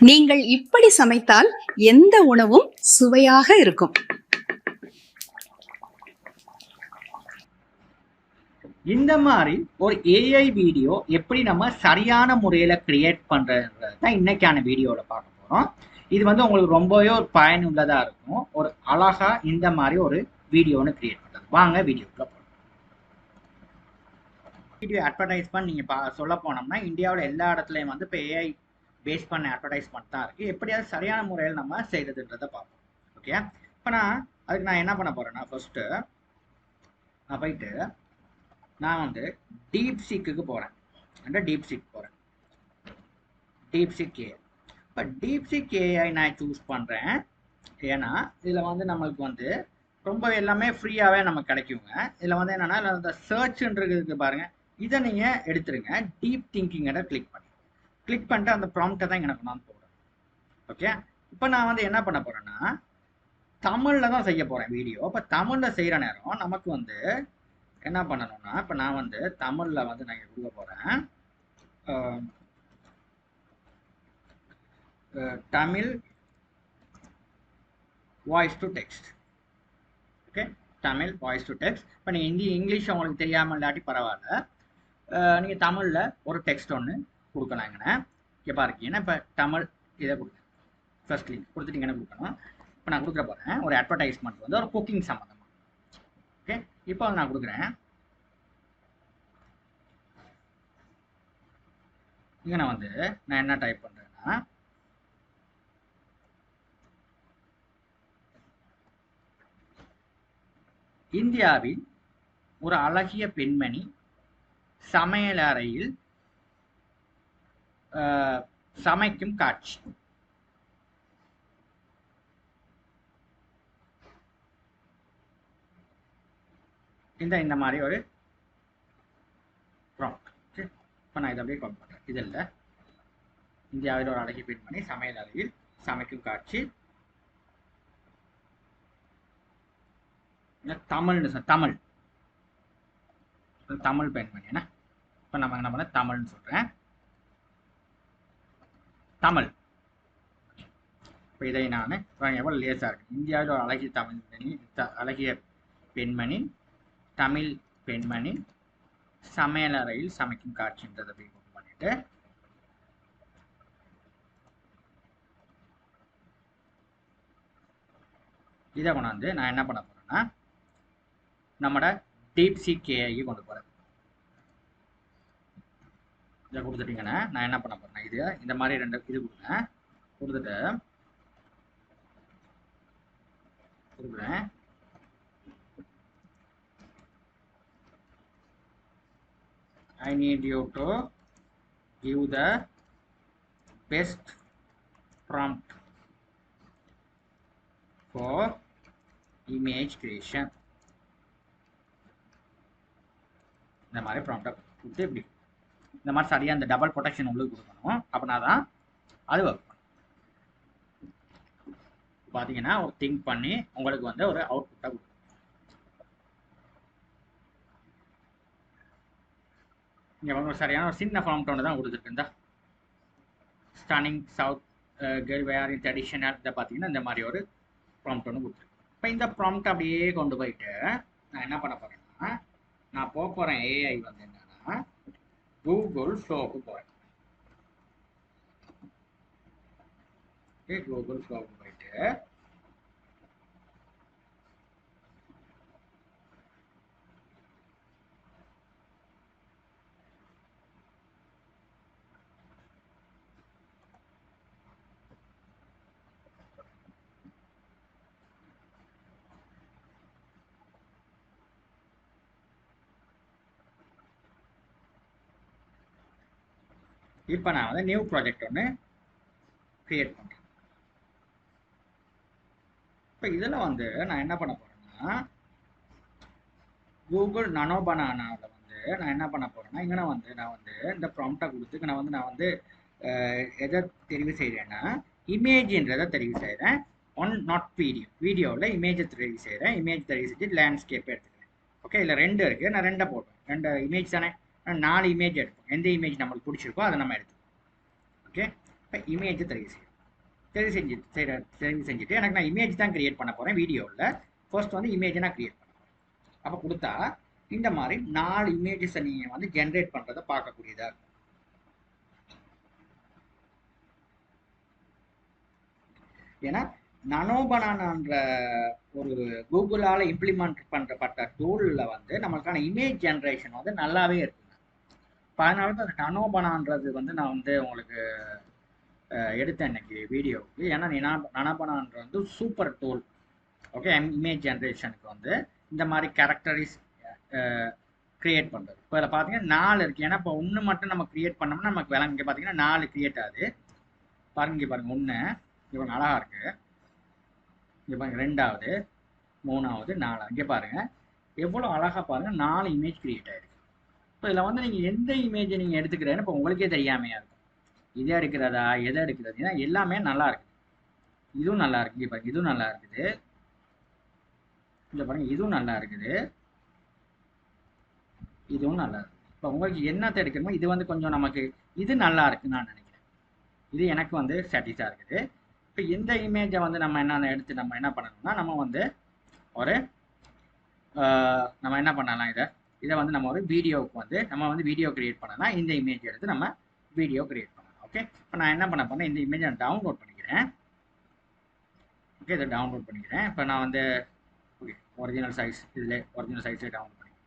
நீங்கள் இப்படி சமைத்தால் எந்த உணவும் சுவையாக இருக்கும். இந்த மாதிரி ஒரு ஏஐ வீடியோ எப்படி நம்ம சரியான முறையில் கிரியேட் பண்ணுறது தான் இன்னைக்கான வீடியோவில் பார்க்க போகிறோம். இது வந்து உங்களுக்கு ரொம்பவே ஒரு பயனுள்ளதாக இருக்கும். ஒரு அழகாக இந்த மாதிரி ஒரு வீடியோன்னு கிரியேட் பண்ணுறது. வாங்க வீடியோக்குள்ள போகலாம். வீடியோ அட்வர்டைஸ்மெண்ட் நீங்கள் சொல்ல போனோம்னா இந்தியாவில் எல்லா இடத்துலையும் வந்து இப்போ ஏஐ பேஸ் பண்ண அட்வர்டைஸ்மெண்ட் தான் இருக்குது. எப்படியாவது சரியான முறையில் நம்ம செய்கிறதுன்றதை பார்ப்போம். ஓகே, இப்போ அதுக்கு நான் என்ன பண்ண போகிறேன்னா, ஃபர்ஸ்ட்டு நான் போயிட்டு நான் வந்து டீப்சீக்கு போகிறேன். டீப்சீக் போகிறேன், டீப்சீக் ஏஐ. இப்போ டீப்சீக் ஏஐ நான் சூஸ் பண்ணுறேன். ஏன்னா இதில் வந்து நம்மளுக்கு வந்து ரொம்ப எல்லாமே ஃப்ரீயாகவே நமக்கு கிடைக்குங்க. இதில் வந்து என்னென்னா இந்த சர்ச்ன்றது பாருங்கள், இதை நீங்கள் எடுத்துருங்க. டீப் திங்கிங்கை கிளிக் பண்ணிட்டு அந்த ப்ராம்ப்டை தான் எனக்கு நான் போடுறேன். ஓகே, இப்போ நான் வந்து என்ன பண்ண போகிறேன்னா தமிழில் தான் செய்ய போகிறேன் வீடியோ. இப்போ தமிழில் செய்கிற நேரம் நமக்கு வந்து என்ன பண்ணணும்னா, இப்போ நான் வந்து தமிழில் வந்து நான் கொடுக்க போகிறேன். Tamil voice to text. Okay, Tamil voice to text. இப்போ நீங்கள் இங்கிலீஷ் உங்களுக்கு தெரியாமல் இல்லாட்டி பரவாயில்ல, நீங்கள் தமிழில் ஒரு டெக்ஸ்ட் ஒன்று கொடுக்கலாங்கண்ணே. இங்கே பாருங்க, இப்போ தமிழ் இதை கொடுங்க. ஃபர்ஸ்ட் லிங்க் கொடுத்துட்டீங்கன்னு கொடுக்கணும். இப்போ நான் கொடுக்குற போகிறேன் ஒரு அட்வர்டைஸ்மெண்ட் வந்து ஒரு குக்கிங் சம்மந்தமாக. ஓகே, இப்போ நான் கொடுக்குறேன். இங்கே நான் வந்து நான் என்ன டைப் பண்ணுறேன்னா, இந்தியாவில் ஒரு அழகிய பெண்மணி சமையலறையில் சமைக்கும் காட்சி. இந்த மாதிரி ஒரு ப்ராம்ப்ட். இப்போ நான் இதை அப்படியே கால் பண்ணுறேன். இது இல்லை, இந்தியாவில் ஒரு அழகிய பெண்மணி சமையலறையில் சமைக்கும் காட்சி. தமிழ்னு தமிழ் தமிழ் பெண்மணி என்ன. இப்போ நம்ம என்ன பண்ண தமிழ்னு சொல்கிறேன். தமிழ். இப்போ இதை நான் எவ்வளோ லேசாக இருக்கு. இந்தியாவில் ஒரு அழகிய அழகிய பெண்மணி தமிழ் பெண்மணி சமையலறையில் சமைக்கும் காட்சின்றதை போய் பண்ணிட்டு இதை கொண்டாந்து நான் என்ன பண்ண போறேன்னா நம்மட டீப்சீக் ஏஐ கொண்டு போறேன். இதை கொடுத்துட்டீங்கன்னா நான் என்ன பண்ண போறேன்னா இது இந்த மாதிரி ரெண்டு இது கொடுத்துறேன். I need you to give the best prompt for image creation. இந்த மாதிரி ப்ராம்ப்டை கொடுத்து இப்படி இந்த மாதிரி சரியாக அந்த டபுள் ப்ரொடெக்ஷன் உங்களுக்கு கொடுக்கணும். அப்படின்னா தான் அது ஒர்க் பண்ணும். பார்த்தீங்கன்னா ஒரு திங்க் பண்ணி உங்களுக்கு வந்து ஒரு அவுட்புட்டை கொடுக்கும். இங்கே வந்து சரியான ஒரு சின்ன ப்ராம்ப்ட் ஒன்று தான் கொடுத்துருக்கு. ஸ்டன்னிங் சவுத் கேர்ள் வேர் இன் ட்ரெடிஷனல். இதை பார்த்தீங்கன்னா இந்த மாதிரி ஒரு ப்ராம்ப்ட் ஒன்று கொடுத்துருக்கு. இப்போ இந்த ப்ராம்ப்ட் அப்படியே கொண்டு போயிட்டு நான் என்ன பண்ண போகிறேன்னா, நான் போக போகிறேன் ஏஐ வந்து என்னன்னா கூகுள் ஃப்ளோவுக்கு போகிறேன். கூகுள் ஃப்ளோவுக்கு போயிட்டு இப்போ நான் வந்து நியூ ப்ராஜெக்ட் ஒன்று கிரியேட் பண்ணுறேன். இப்போ இதில் வந்து நான் என்ன பண்ண போகிறேன்னா கூகுள் நானோ பனானாவில் வந்து நான் என்ன பண்ண போகிறேன்னா இங்கே நான் வந்து இந்த ப்ராம்ப்டை கொடுத்து நான் வந்து எதை தெரிவு செய்கிறேன்னா இமேஜ்ன்றதை தெரிவு செய்கிறேன். நாட் வீடியோவில் இமேஜை தெரிவு செய்கிறேன். இமேஜ் தெரிவு செஞ்சு லேண்ட்ஸ்கேப் எடுத்துக்கிறேன். ஓகே, இல்லை ரெண்டு இருக்குது, நான் ரெண்டை போட்டேன். ரெண்டு இமேஜ் தானே, 4 இமேஜ் எடுப்போம். எந்த இமேஜ் நம்மளுக்கு பிடிச்சிருக்கோ அதை நம்ம எடுத்துக்கோம். ஓகே, இப்போ இமேஜை தெரிவு செய்யும். தெரிஞ்சு செஞ்சுட்டு எனக்கு நான் இமேஜ் தான் கிரியேட் பண்ண போகிறேன் வீடியோவில். ஃபர்ஸ்ட் வந்து இமேஜை நான் கிரியேட் பண்ண போகிறேன். அப்போ கொடுத்தா இந்த மாதிரி 4 இமேஜஸை நீங்கள் வந்து ஜென்ரேட் பண்ணுறதை பார்க்கக்கூடியதாக இருக்கும். ஏன்னா நானோ பனானான்ற ஒரு கூகுளால் இம்ப்ளிமெண்ட் பண்ணுறப்பட்ட டூலில் வந்து நம்மளுக்கான இமேஜ் ஜென்ரேஷன் வந்து நல்லாவே இருக்குங்க. அதனால தான் அந்த நானோ பனான்றது வந்து நான் வந்து உங்களுக்கு எடுத்தேன் இன்னைக்கு வீடியோவுக்கு. ஏன்னா நானோ பனான்றது வந்து சூப்பர் டூல். ஓகே, இமேஜ் ஜென்ரேஷனுக்கு வந்து இந்த மாதிரி கேரக்டரிஸ் கிரியேட் பண்ணுறது. இப்போ இதில் பார்த்தீங்கன்னா 4 இருக்குது. ஏன்னா இப்போ 1 மட்டும் நம்ம கிரியேட் பண்ணோம்னா நமக்கு விளங்க. இங்கே பார்த்தீங்கன்னா 4 கிரியேட் ஆகுது. பாருங்க, இங்கே பாருங்கள் 1 இவங்க அழகாக இருக்குது. இங்கே பாருங்கள் 2வது 3வது 4. இங்கே பாருங்கள் எவ்வளோ அழகாக பாருங்கள் 4 இமேஜ் கிரியேட் ஆகிருக்கு. இப்போ இதில் வந்து நீங்கள் எந்த இமேஜை நீங்கள் எடுத்துக்கிறேன்னு இப்போ உங்களுக்கே தெரியாமையா இருக்கும். இதை எடுக்கிறதா எதை எடுக்கிறது? ஏன்னா எல்லாமே நல்லா இருக்குது. இதுவும் நல்லா இருக்குது. இங்கே பாருங்கள் இதுவும் நல்லா இருக்குது. இங்கே பாருங்கள் இதுவும் நல்லா இருக்குது. இதுவும் நல்லா இருக்குது. இப்போ உங்களுக்கு என்னத்தை எடுக்கணுமோ இது வந்து கொஞ்சம் நமக்கு இது நல்லா இருக்குன்னு நான் நினைக்கிறேன். இது எனக்கு வந்து சாட்டிஸ்ஃபைடாக இருக்குது. இப்போ இந்த இமேஜை வந்து நம்ம எடுத்து நம்ம என்ன பண்ணணும்னா நம்ம வந்து ஒரு நம்ம என்ன பண்ணலாம், இதை வந்து நம்ம ஒரு வீடியோவுக்கு வந்து நம்ம வந்து வீடியோ கிரியேட் பண்ணலாம். இந்த இமேஜ் எடுத்து நம்ம வீடியோ கிரியேட் பண்ணலாம். ஓகே, இப்போ நான் என்ன பண்ண போறேன், இந்த இமேஜை நான் டவுன்லோட் பண்ணிக்கிறேன். ஓகே, இதை டவுன்லோட் பண்ணிக்கிறேன். இப்போ நான் வந்து ஓகே ஒரிஜினல் சைஸ் இதில் ஒரிஜினல் சைஸில் டவுன்லோட் பண்ணிக்கிறேன்.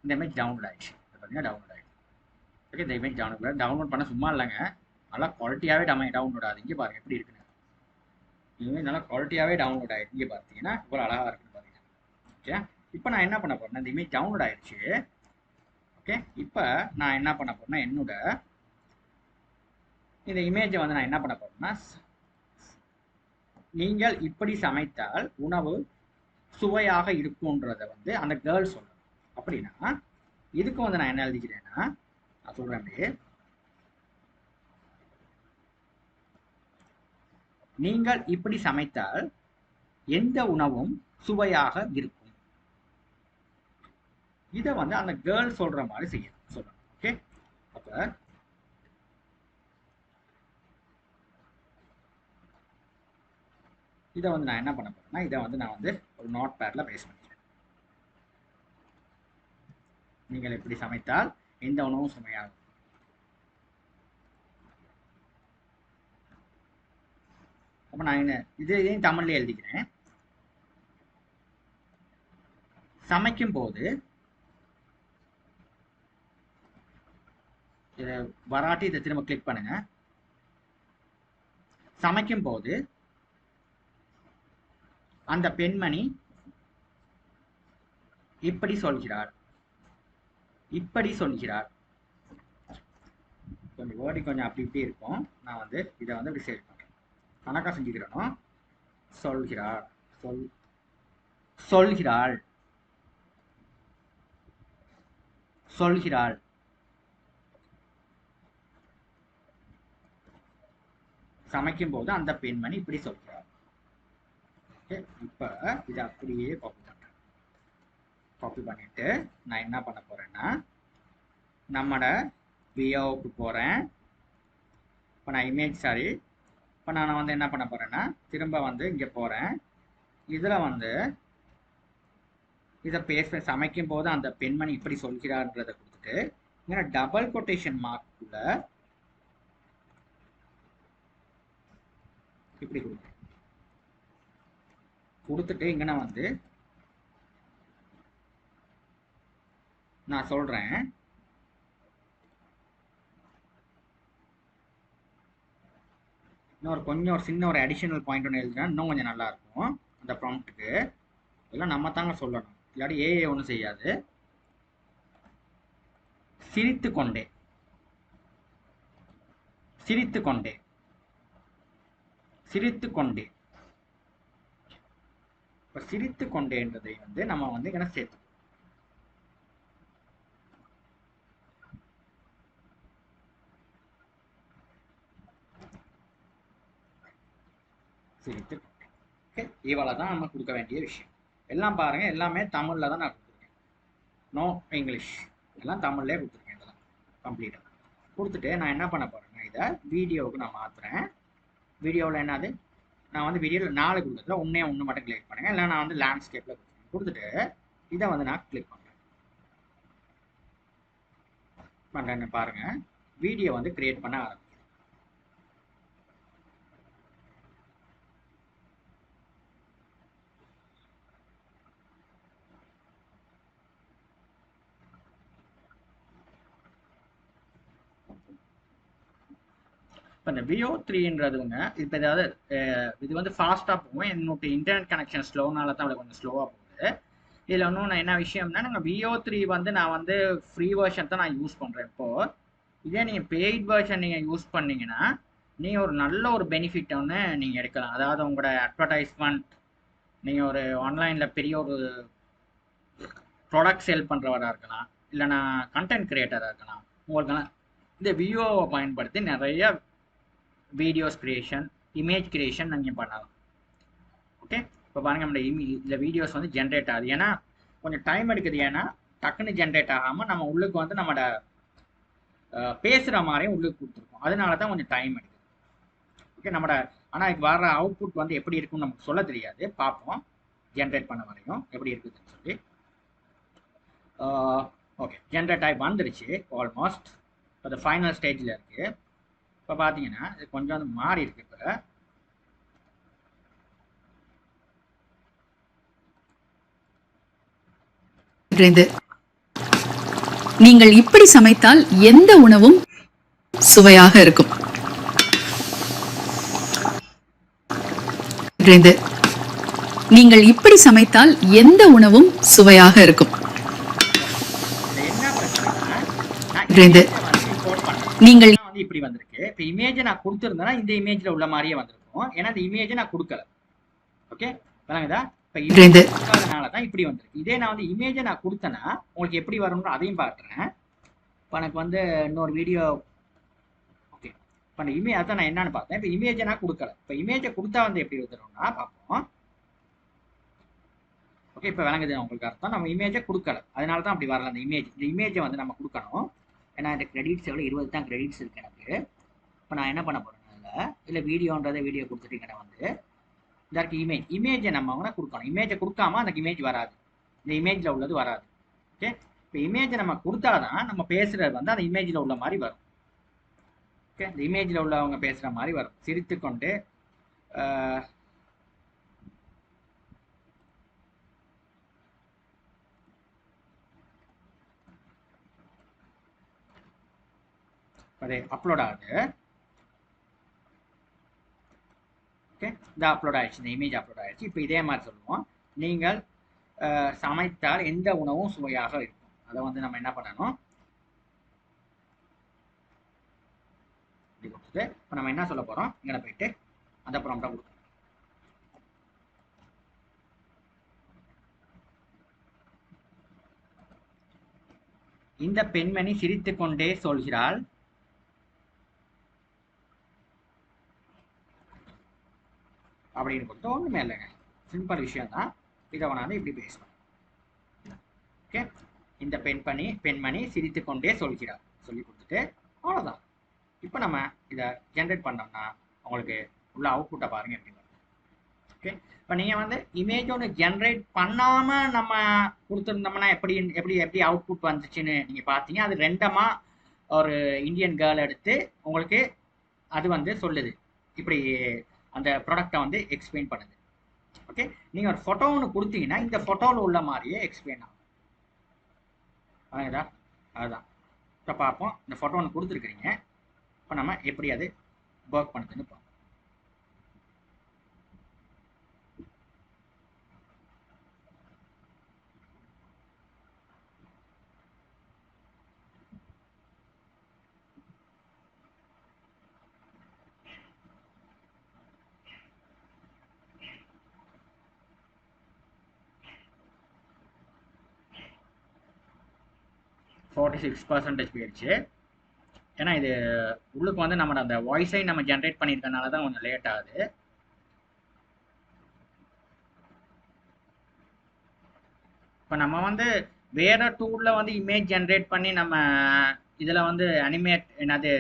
இந்த இமேஜ் டவுன்லோட் ஆகிடுச்சு. பார்த்தீங்கன்னா டவுன்லோட் ஆகிடுச்சு. ஓகே, இந்த இமேஜ் டவுன்லோட் பண்ண சும்மா இல்லைங்க, நல்லா குவாலிட்டியாகவே டவுன்லோட் ஆகுது. இங்கே பாருங்கள் எப்படி இருக்குன்னு. இனிமேல் நல்லா குவாலிட்டியாகவே டவுன்லோட் ஆகிடுச்சு. இங்கே பார்த்தீங்கன்னா இவ்வளோ அழகாக இருக்குன்னு பாருங்கள். ஓகே, இப்போ நான் என்ன பண்ண போறேன்னா இந்த இமேஜ் டவுன்லோட் ஆயிடுச்சு. ஓகே, இப்போ நான் என்ன பண்ண போறேன்னா என்னோட இந்த இமேஜை வந்து நான் என்ன பண்ண போறேன்னா நீங்கள் இப்படி சமைத்தால் உணவு சுவையாக இருக்கும்ன்றதை வந்து அந்த கேர்ள் சொல்லணும். அப்படின்னா இதுக்கு வந்து நான் என்ன எழுதிக்கிறேன்னா நான் சொல்றேன், நீங்கள் இப்படி சமைத்தால் எந்த உணவும் சுவையாக இருக்கும். இதை வந்து அந்த கேர்ள் சொல்ற மாதிரி சொல்லணும். ஓகே, அப்ப இதை வந்து நான் என்ன பண்ண போறேன்னா இதை வந்து நான் வந்து ஒரு நோட் பேட்ல பேஸ்ட் பண்ணிக்கிறேன். நீங்கள் எப்படி சமைத்தால் எந்த உணவும் சுவையாகும். அப்ப நான் இதையும் தமிழ்ல எழுதிக்கிறேன். சமைக்கும் போது இதை வராட்டி இதை திரும்ப கிளிக் பண்ணுங்க. சமைக்கும் போது அந்த பெண்மணி இப்படி சொல்கிறார். கொஞ்சம் வேர்டி கொஞ்சம் அப்படி இப்படி இருக்கும். நான் வந்து இதை வந்து இப்படி சேவ் பண்றேன். கணக்கா செஞ்சுக்கிறோம். சொல்கிறாள். சமைக்கும் போது அந்த பெண்மணி இப்படி சொல்கிறார். இப்ப இதை அப்படியே காப்பி பண்ணிட்டு நான் என்ன பண்ண போறேன்னா நம்மட வியோவுக்கு போறேன். இப்போ நான் இப்போ நான் வந்து என்ன பண்ண போறேன்னா திரும்ப வந்து இங்க போறேன். இதுல வந்து இதை பேசுறேன். சமைக்கும் போது அந்த பெண்மணி இப்படி சொல்கிறார்ன்றதை கொடுத்துட்டு இங்க டபுள் கொட்டேஷன் மார்க்குள்ள இப்படி கொடுத்துட்டு இங்க நான் வந்து நான் சொல்றேன், கொஞ்சம் ஒரு சின்ன ஒரு அடிஷனல் பாயிண்ட் ஒன்று எழுதுனா இன்னும் கொஞ்சம் நல்லா இருக்கும். அந்த ப்ராம்ப்ட்டுக்கு இதெல்லாம் நம்ம தாங்க சொல்லணும், இல்லாட்டி ஏஏ ஒன்றும் செய்யாது. சிரித்துக்கொண்டே இப்போ சிரித்துக்கொண்டேன்றதை வந்து நம்ம வந்து என்ன சேர்த்து இவ்வளவுதான் நம்ம கொடுக்க வேண்டிய விஷயம். எல்லாம் பாருங்க, எல்லாமே தமிழ்ல தான் நான் கொடுத்துருக்கேன். நோ இங்கிலீஷ், எல்லாம் தமிழ்லேயே கொடுத்துருக்கேன். இதெல்லாம் கம்ப்ளீட்டா கொடுத்துட்டு நான் என்ன பண்ண போறேன்னா இதை வீடியோவுக்கு நான் மாத்துறேன். வீடியோவில் என்னது நான் வந்து வீடியோவில் 4 கொடுக்குறதுல ஒன்று மட்டும் கிளிக் பண்ணுங்க. இல்லை நான் வந்து லேண்ட்ஸ்கேப்பில் கொடுத்துட்டு இதை வந்து நான் கிளிக் பண்ணுறேன்னு பாருங்கள். வீடியோ வந்து கிரியேட் பண்ண ஆரம்பிக்கும். இப்போ இந்த வியோ 3ன்றதுங்க இப்போ ஏதாவது இது வந்து ஃபாஸ்ட்டாக போகும். என்னோட இன்டர்நெட் கனெக்ஷன் ஸ்லோனால தான் கொஞ்சம் ஸ்லோவாக போகுது. இதில் இன்னும் என்ன விஷயம்னா நாங்கள் வியோ 3 வந்து நான் வந்து ஃப்ரீ வெர்ஷன் தான் நான் யூஸ் பண்ணுறேன். இப்போது இதே நீங்கள் பெய்ட் வெர்ஷன் நீங்கள் யூஸ் பண்ணீங்கன்னா நீங்கள் ஒரு நல்ல ஒரு பெனிஃபிட் ஒன்று நீங்கள் எடுக்கலாம். அதாவது உங்களோட அட்வர்டைஸ்மெண்ட், நீங்கள் ஒரு ஆன்லைனில் பெரிய ஒரு ப்ராடக்ட் சேல் பண்ணுறவராக இருக்கலாம், இல்லைனா கண்டென்ட் கிரியேட்டராக இருக்கலாம். உங்களுக்கெல்லாம் இந்த வியோவை பயன்படுத்தி நிறைய வீடியோஸ் கிரியேஷன், இமேஜ் கிரியேஷன் நீங்கள் பண்ணலாம். ஓகே, இப்போ பாருங்கள் நம்ம இந்த வீடியோஸ் வந்து ஜென்ரேட் ஆகுது. ஏன்னா கொஞ்சம் டைம் எடுக்குது. ஏன்னா டக்குன்னு ஜென்ரேட் ஆகாமல் நம்ம உள்ளுக்கு வந்து நம்மளோட பேசுகிற மாதிரியும் உள்ளுக்கு கொடுத்துருக்கோம். அதனால தான் கொஞ்சம் டைம் எடுக்குது. ஓகே, நம்மளோட ஆனால் இதுக்கு வர அவுட்புட் வந்து எப்படி இருக்குன்னு நமக்கு சொல்ல தெரியாது. பார்ப்போம் ஜென்ரேட் பண்ண வரையும் எப்படி இருக்குதுன்னு சொல்லி. ஓகே, ஜென்ரேட் ஆகி வந்துடுச்சு ஆல்மோஸ்ட். இப்போ அது ஃபைனல் ஸ்டேஜில் இருக்குது. இப்போ பார்த்தீங்கன்னா இது கொஞ்சம் வந்து மாறி இருக்கு. இப்போ நீங்கள் இப்படி சமைத்தால் எந்த உணவும் சுவையாக இருக்கும். நீங்கள் இப்படி சமைத்தால் எந்த உணவும் சுவையாக இருக்கும். நீங்கள் வந்து இப்படி வந்திருக்கு. இப்போ இமேஜை நான் கொடுத்துருந்தேன்னா இந்த இமேஜ்ல உள்ள மாதிரியே வந்திருக்கும். ஏன்னா இந்த இமேஜை நான் கொடுக்கல. ஓகே, வணங்குதா? இப்போ இதனால தான் இப்படி வந்திருக்கு. இதே நான் வந்து இமேஜை நான் கொடுத்தேன்னா உங்களுக்கு எப்படி வரும்னு அதையும் பார்க்குறேன். இப்போ எனக்கு வந்து இன்னொரு வீடியோ. ஓகே, இப்போ அந்த இமேஜ் அதான் நான் என்னன்னு பார்த்தேன். இப்போ இமேஜை நான் கொடுக்கல. இப்போ இமேஜை கொடுத்தா வந்து எப்படி வந்துடும்னா பார்ப்போம். ஓகே, இப்போ விளங்குது உங்களுக்கு அர்த்தம். நம்ம இமேஜை கொடுக்கல, அதனால தான் அப்படி வரல. அந்த இமேஜை வந்து நம்ம கொடுக்கணும். ஏன்னா இந்த கிரெடிட்ஸ் எவ்வளோ 20 தான் கிரெடிட்ஸ் இருக்கு எனக்கு. இப்போ நான் என்ன பண்ண போறேன், இல்லை வீடியோன்றதை வீடியோ கொடுத்துட்டீங்கன்னா வந்து இதற்கு இமேஜை நம்ம வந்து கொடுக்கணும். இமேஜை கொடுக்காம அந்த இமேஜ் வராது. இந்த இமேஜில் உள்ளது வராது. ஓகே, இப்போ இமேஜை நம்ம கொடுத்தாதான் நம்ம பேசுறது வந்து அந்த இமேஜில் உள்ள மாதிரி வரும். ஓகே, இந்த இமேஜில் உள்ளவங்க பேசுகிற மாதிரி வரும். சிரித்து கொண்டு அது அப்லோட் ஆகுது. ஓகே, இந்த அப்லோட் ஆயிடுச்சு. இந்த இமேஜ் அப்லோட் ஆயிடுச்சு. இப்போ இதே மாதிரி சொல்லுவோம், நீங்கள் சமைத்தால் எந்த உணவும் சுவையாக இருக்கும். அதை வந்து நம்ம என்ன பண்ணணும், இப்போ நம்ம என்ன சொல்ல போறோம், இங்கே போயிட்டு அந்த ப்ராம்ப்டை கொடுக்கணும். இந்த பெண்மணி சிரித்துக் கொண்டே சொல்கிறாள், அப்படின்னு கொடுத்து ஒன்றுமே இல்லைங்க, சிம்பிள் விஷயம் தான். இதை வந்து இப்படி பேசணும். ஓகே, இந்த பெண்மணி சிரித்து கொண்டே சொல்கிறார் சொல்லி கொடுத்துட்டு அவ்வளோதான். இப்போ நம்ம இதை ஜென்ரேட் பண்ணோம்னா உங்களுக்கு உள்ள அவுட்புட்டை பாருங்க எப்படி வருது. ஓகே, இப்போ நீங்கள் வந்து இமேஜ் ஒன்று ஜென்ரேட் பண்ணாமல் நம்ம கொடுத்துருந்தோம்னா எப்படி எப்படி எப்படி அவுட்புட் வந்துச்சுன்னு நீங்கள் பார்த்தீங்க. அது ரெண்டமாக ஒரு இந்தியன் கேர்ள் எடுத்து உங்களுக்கு அது வந்து சொல்லுது, இப்படி அந்த ப்ராடக்டை வந்து எக்ஸ்பிளைன் பண்ணுது. ஓகே, நீங்கள் ஒரு ஃபோட்டோ ஒன்று கொடுத்தீங்கன்னா இந்த ஃபோட்டோவில் உள்ள மாதிரியே எக்ஸ்பிளைன் ஆகும். அதுதான் இப்போ பார்ப்போம். இந்த ஃபோட்டோ ஒன்று கொடுத்துருக்குறீங்க. இப்போ நம்ம எப்படி அது ஒர்க் பண்ணுதுன்னு பார்ப்போம். %46 போயிடுச்சு. ஏன்னா இது உள்ளுக்கு வந்து நம்ம அந்த வாய்ஸை நம்ம ஜென்ரேட் பண்ணியிருக்கனால தான் கொஞ்சம் லேட் ஆகுது. இப்போ நம்ம வந்து வேற டூலில் வந்து இமேஜ் ஜென்ரேட் பண்ணி நம்ம இதில் வந்து அனிமேட் என்னது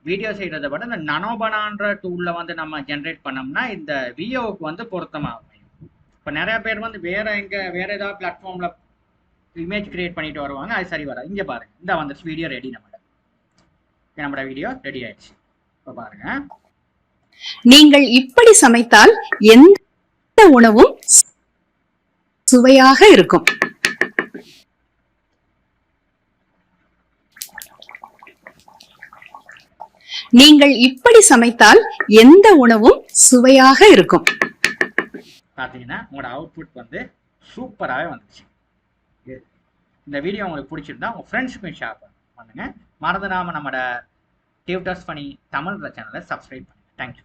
வீடியோ செய்கிறத விட இந்த நனோபனான்ற டூலில் வந்து நம்ம ஜென்ரேட் பண்ணோம்னா இந்த விஓவுக்கு வந்து பொருத்தமாக அமையும். இப்போ நிறைய பேர் வந்து வேற ஏதாவது பிளாட்ஃபார்மில் இமேஜ் கிரியேட் பண்ணிட்டு வருவாங்க, அது சரி வராது. இங்கே பாருங்க, இந்த வந்து வீடியோ ரெடி, நம்மளோட வீடியோ ரெடி ஆயிடுச்சு. இப்போ பாருங்க, நீங்கள் இப்படி சமைத்தால் எந்த உணவும் சுவையாக இருக்கும். நீங்கள் இப்படி சமைத்தால் எந்த உணவும் சுவையாக இருக்கும். பார்த்தீங்கன்னா உங்களோட அவுட்புட் வந்து சூப்பராகவே வந்துச்சு. இந்த வீடியோ உங்களுக்கு பிடிச்சிருந்தா உங்கள் ஃப்ரெண்ட்ஸுக்கும் ஷேர் பண்ணுங்க. மறந்துடாமல் நம்மளோட டியூட்டர்ஸ் ஃபனி தமிழ்ன்ற சேனலை சப்ஸ்கிரைப் பண்ணுங்க. தேங்க்யூ.